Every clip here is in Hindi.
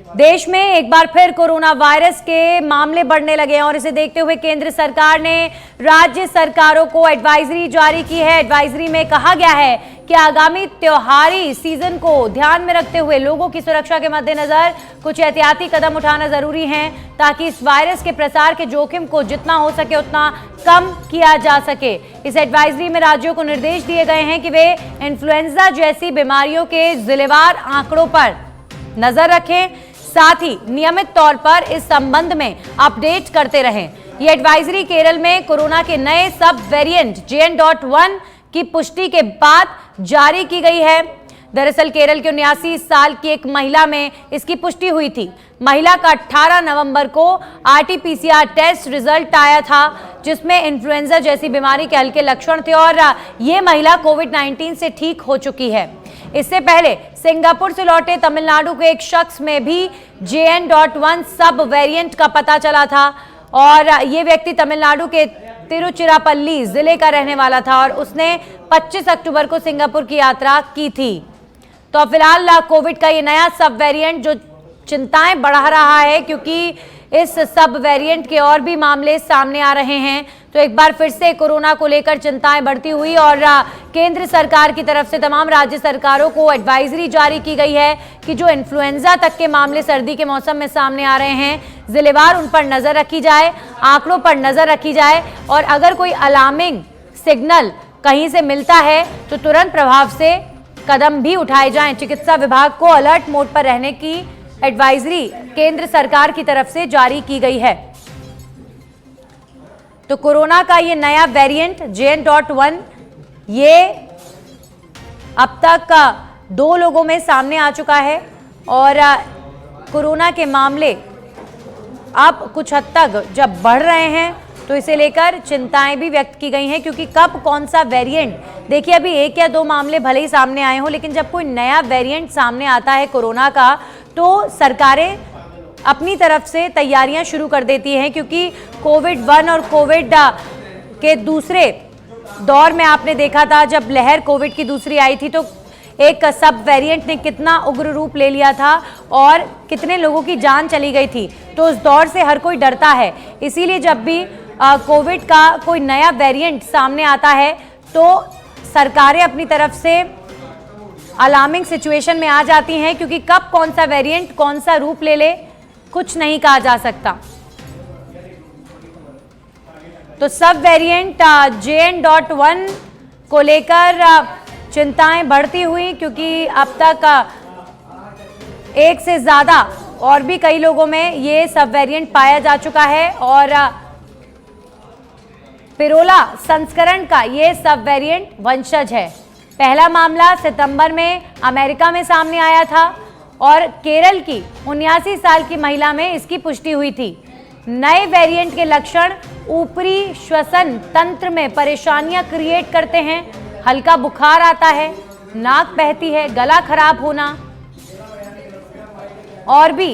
देश में एक बार फिर कोरोना वायरस के मामले बढ़ने लगे हैं और इसे देखते हुए केंद्र सरकार ने राज्य सरकारों को एडवाइजरी जारी की है। एडवाइजरी में कहा गया है कि आगामी त्योहारी सीजन को ध्यान में रखते हुए लोगों की सुरक्षा के मद्देनजर कुछ एहतियाती कदम उठाना जरूरी है ताकि इस वायरस के प्रसार के जोखिम को जितना हो सके उतना कम किया जा सके। इस एडवाइजरी में राज्यों को निर्देश दिए गए हैं कि वे इन्फ्लुएंजा जैसी बीमारियों के जिलेवार आंकड़ों पर नजर रखें, साथ ही नियमित तौर पर इस संबंध में अपडेट करते रहें। ये एडवाइजरी केरल में कोरोना के नए सब वेरिएंट JN.1 की पुष्टि के बाद जारी की गई है। दरअसल केरल के 79 साल की एक महिला में इसकी पुष्टि हुई थी। महिला का 18 नवंबर को RT-PCR टेस्ट रिजल्ट आया था जिसमें इन्फ्लुएंजा जैसी बीमारी के हल्के लक्षण थे और ये महिला कोविड-19 से ठीक हो चुकी है। इससे पहले सिंगापुर से लौटे तमिलनाडु के एक शख्स में भी JN.1 सब वेरिएंट का पता चला था और ये व्यक्ति तमिलनाडु के तिरुचिरापल्ली जिले का रहने वाला था और उसने 25 अक्टूबर को सिंगापुर की यात्रा की थी। तो फिलहाल कोविड का ये नया सब वेरिएंट जो चिंताएं बढ़ा रहा है क्योंकि इस सब वेरिएंट के और भी मामले सामने आ रहे हैं। तो एक बार फिर से कोरोना को लेकर चिंताएं बढ़ती हुई और केंद्र सरकार की तरफ से तमाम राज्य सरकारों को एडवाइजरी जारी की गई है कि जो इन्फ्लुएंजा तक के मामले सर्दी के मौसम में सामने आ रहे हैं, जिलेवार उन पर नजर रखी जाए, आंकड़ों पर नजर रखी जाए और अगर कोई अलार्मिंग सिग्नल कहीं से मिलता है तो तुरंत प्रभाव से कदम भी उठाए जाएं। चिकित्सा विभाग को अलर्ट मोड पर रहने की एडवाइजरी केंद्र सरकार की तरफ से जारी की गई है। तो कोरोना का ये नया वेरिएंट JN.1 ये अब तक 2 लोगों में सामने आ चुका है और कोरोना के मामले अब कुछ हद तक जब बढ़ रहे हैं तो इसे लेकर चिंताएं भी व्यक्त की गई हैं क्योंकि कब कौन सा वेरिएंट, देखिए अभी 1 या 2 मामले भले ही सामने आए हों लेकिन जब कोई नया वेरिएंट सामने आता है कोरोना का तो सरकारें अपनी तरफ से तैयारियां शुरू कर देती हैं क्योंकि कोविड-1 और कोविड के दूसरे दौर में आपने देखा था जब लहर कोविड की दूसरी आई थी तो एक सब वेरिएंट ने कितना उग्र रूप ले लिया था और कितने लोगों की जान चली गई थी। तो उस दौर से हर कोई डरता है, इसीलिए जब भी कोविड का कोई नया वेरिएंट सामने आता है तो सरकारें अपनी तरफ से अलार्मिंग सिचुएशन में आ जाती हैं क्योंकि कब कौन सा वेरिएंट कौन सा रूप ले ले कुछ नहीं कहा जा सकता। तो सब वेरिएंट JN.1 को लेकर चिंताएं बढ़ती हुई क्योंकि अब तक 1 से ज्यादा और भी कई लोगों में ये सब वेरिएंट पाया जा चुका है और पिरोला संस्करण का ये सब वेरिएंट वंशज है। पहला मामला सितंबर में अमेरिका में सामने आया था और केरल की 79 साल की महिला में इसकी पुष्टि हुई थी। नए वेरिएंट के लक्षण ऊपरी श्वसन तंत्र में परेशानियां क्रिएट करते हैं, हल्का बुखार आता है, नाक बहती है, गला खराब होना और भी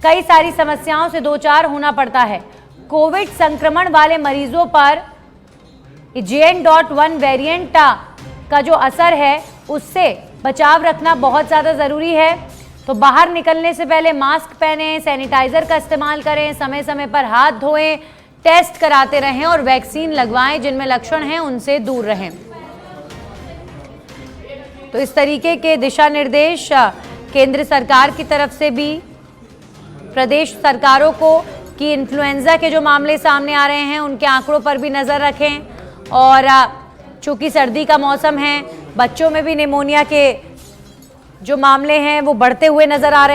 कई सारी समस्याओं से दो चार होना पड़ता है। कोविड संक्रमण वाले मरीजों पर JN.1 वेरिएंट का जो असर है उससे बचाव रखना बहुत ज़्यादा ज़रूरी है। तो बाहर निकलने से पहले मास्क पहनें, सैनिटाइज़र का इस्तेमाल करें, समय समय पर हाथ धोएं, टेस्ट कराते रहें और वैक्सीन लगवाएं, जिनमें लक्षण हैं उनसे दूर रहें। तो इस तरीके के दिशा निर्देश केंद्र सरकार की तरफ से भी प्रदेश सरकारों को कि इन्फ्लुएंजा के जो मामले सामने आ रहे हैं उनके आंकड़ों पर भी नज़र रखें और चूँकि सर्दी का मौसम है, बच्चों में भी निमोनिया के जो मामले हैं वो बढ़ते हुए नज़र आ रहे हैं।